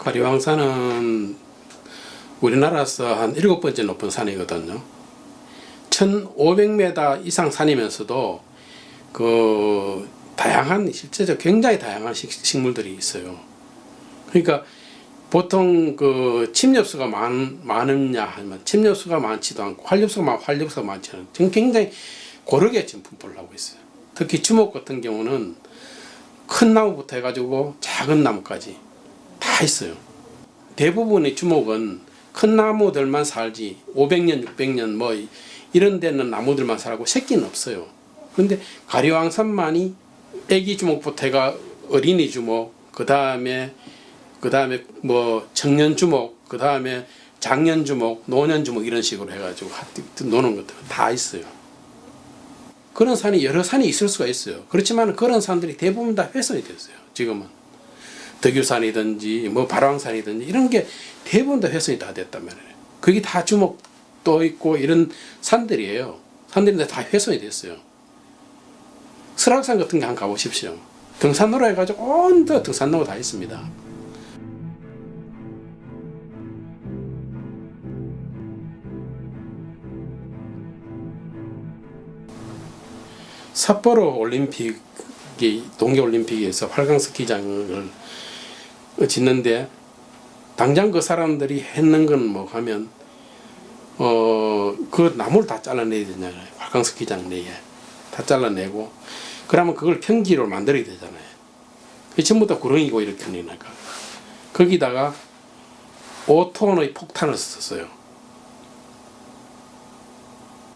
가리왕산은 우리나라에서 한 7번째 높은 산이거든요. 1500m 이상 산이면서도 그 다양한 실제적 굉장히 다양한 식물들이 있어요. 그러니까 보통 그 침엽수가 많으냐 하면 침엽수가 많지도 않고 활엽수가 많지 않아요. 지금 굉장히 고르게 지금 분포를 하고 있어요. 특히 주목 같은 경우는 큰 나무부터 해가지고 작은 나무까지 다 있어요. 대부분의 주목은 큰 나무들만 살지 500년, 600년 뭐 이런 데는 나무들만 살고 새끼는 없어요. 그런데 가리왕산만이 애기 주목부터 해가 어린이 주목, 그 다음에 뭐 청년 주목, 그 다음에 장년 주목, 노년 주목 이런 식으로 해가지고 노는 것들 다 있어요. 그런 산이 여러 산이 있을 수가 있어요. 그렇지만 그런 산들이 대부분 다 훼손이 됐어요. 지금은 덕유산이든지 뭐 발왕산이든지 이런 게 대부분 다 훼손이 다 됐단 말이에요. 그게 다 주목도 있고 이런 산들이에요. 산들인데 다 훼손이 됐어요. 설악산 같은 게 한번 가보십시오. 등산로라 해가지고 온도 등산로가 다 있습니다. 삿포로 올림픽이 동계올림픽에서 활강 스키장을 짓는데 당장 그 사람들이 했는 건 뭐 하면 그 나무를 다 잘라내야 되잖아요. 활강 스키장 내에 다 잘라내고 그러면 그걸 평지로 만들어야 되잖아요. 그 전부 다 구렁이고 이렇게 하니까 거기다가 5톤의 폭탄을 썼어요.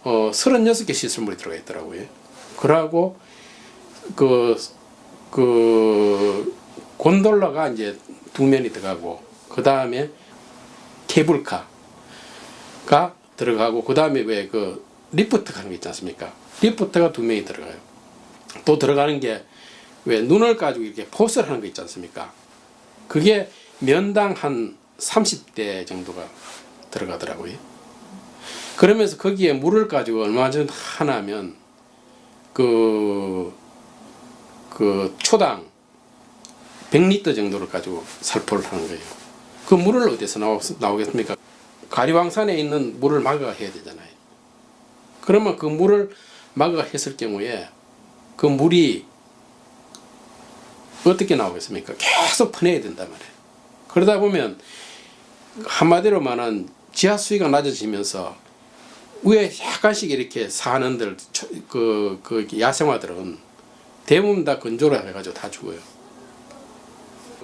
36개 시설물이 들어가 있더라고요. 그러고 그 곤돌라가 이제 2면이 들어가고 그 다음에 케이블카가 들어가고 그 다음에 왜 그 리프트 하는 게 있지 않습니까? 리프트가 2명이 들어가요. 또 들어가는 게 왜 눈을 가지고 이렇게 포스를 하는 거 있지 않습니까? 그게 면당 한 30대 정도가 들어가더라고요. 그러면서 거기에 물을 가지고 얼마 전에 하나면 그 초당 100리터 정도를 가지고 살포를 하는 거예요. 그 물을 어디서 나오겠습니까? 가리왕산에 있는 물을 막아야 되잖아요. 그러면 그 물을 막아야 했을 경우에 그 물이 어떻게 나오겠습니까? 계속 퍼내야 된단 말이에요. 그러다 보면 한마디로 말하면 지하 수위가 낮아지면서 위에 약간씩 이렇게 사는들 그 야생화들은 대부분 다 건조를 해가지고 다 죽어요.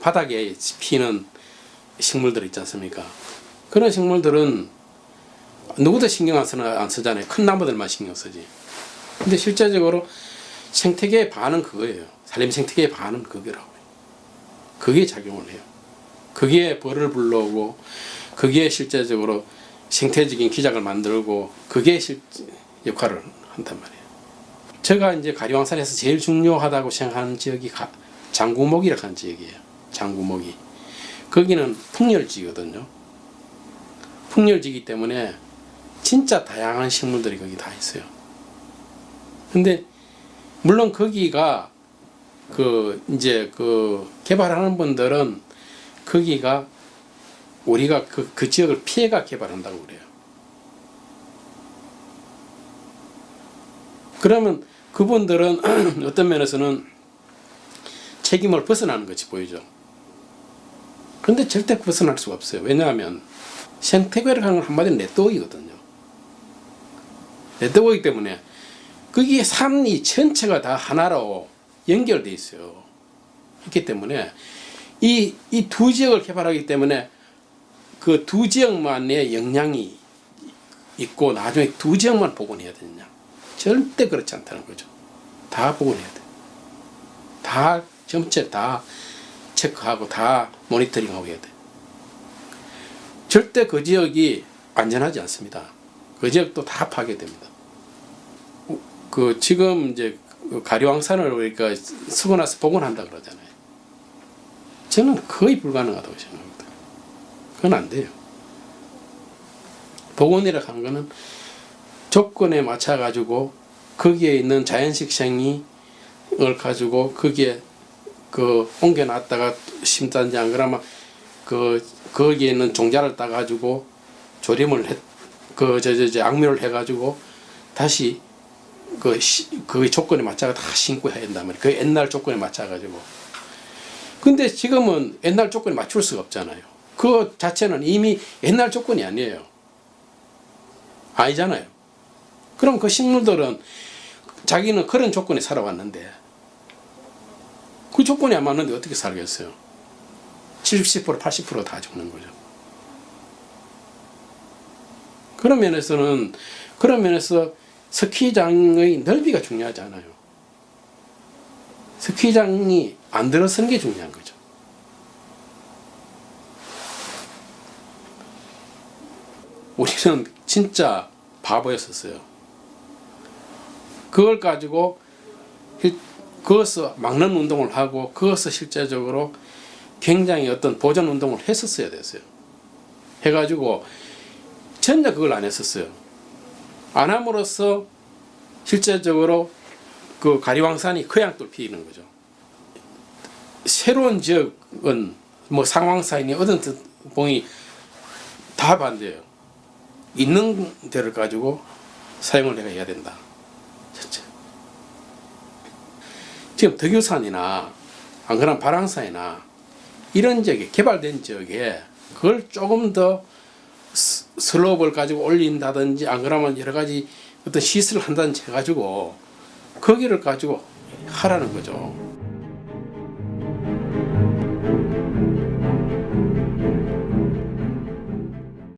바닥에 피는 식물들 있지 않습니까? 그런 식물들은 누구도 신경 안 쓰잖아요. 큰 나무들만 신경 쓰지. 근데 실제적으로 생태계의 반은 그거예요. 산림 생태계의 반은 그거라고요. 그게 작용을 해요. 그게 벌을 불러오고 그게 실제적으로 생태적인 기작을 만들고 그게 역할을 한단 말이에요. 제가 이제 가리왕산에서 제일 중요하다고 생각하는 지역이 장구목이라고 하는 지역이에요. 장구목이. 거기는 풍열지거든요. 풍열지기 때문에 진짜 다양한 식물들이 거기 다 있어요. 근데 물론 거기가 이제 개발하는 분들은 거기가 우리가 그 지역을 피해가 개발한다고 그래요. 그러면 그분들은 어떤 면에서는 책임을 벗어나는 것이 보이죠. 그런데 절대 벗어날 수가 없어요. 왜냐하면 생태계를 하는 건 한마디로 네트워크이거든요. 네트워크이기 때문에 거기에 산이 전체가 다 하나로 연결되어 있어요. 그렇기 때문에 이 두 지역을 개발하기 때문에 그 두 지역만의 영향이 있고 나중에 두 지역만 복원해야 되느냐? 절대 그렇지 않다는 거죠. 다 복원해야 돼. 다 전체 다 체크하고 다 모니터링하고 해야 돼. 절대 그 지역이 안전하지 않습니다. 그 지역도 다 파괴됩니다. 지금 이제 가리왕산을 우리가 쓰고 나서 복원한다 그러잖아요. 저는 거의 불가능하다고 생각합니다. 그건 안 돼요. 복원이라고 하는 거는 조건에 맞춰 가지고 거기에 있는 자연식생을 가지고 거기에 옮겨놨다가 심든지 안 그러면 거기에 있는 종자를 따가지고 조림을 악묘를 해가지고 다시 그 조건에 맞춰가 다 심고 해야 된단 말이에요. 그 옛날 조건에 맞춰가지고. 근데 지금은 옛날 조건에 맞출 수가 없잖아요. 그 자체는 이미 옛날 조건이 아니에요. 아니잖아요. 그럼 그 식물들은 자기는 그런 조건에 살아왔는데 그 조건이 안 맞는데 어떻게 살겠어요? 70%, 80%다 죽는 거죠. 그런 면에서 스키장의 넓이가 중요하지 않아요. 스키장이 안 들어서는 게 중요한 거죠. 우리는 진짜 바보였었어요. 그걸 가지고 그것을 막는 운동을 하고 그것을 실제적으로 굉장히 어떤 보존 운동을 했었어야 됐어요. 해가지고 전혀 그걸 안 했었어요. 안 함으로써 실제적으로 그 가리왕산이 그양돌 피는 거죠. 새로운 지역은 뭐 상황사이니 어떤 봉이 다 반대예요. 있는 데를 가지고 사용을 해야 된다. 첫째. 지금 덕유산이나 안 그러면 발왕산이나 이런 지역에 개발된 지역에 그걸 조금 더 슬로프를 가지고 올린다든지 안 그러면 여러 가지 어떤 시설을 한다든지 해가지고 거기를 가지고 하라는 거죠.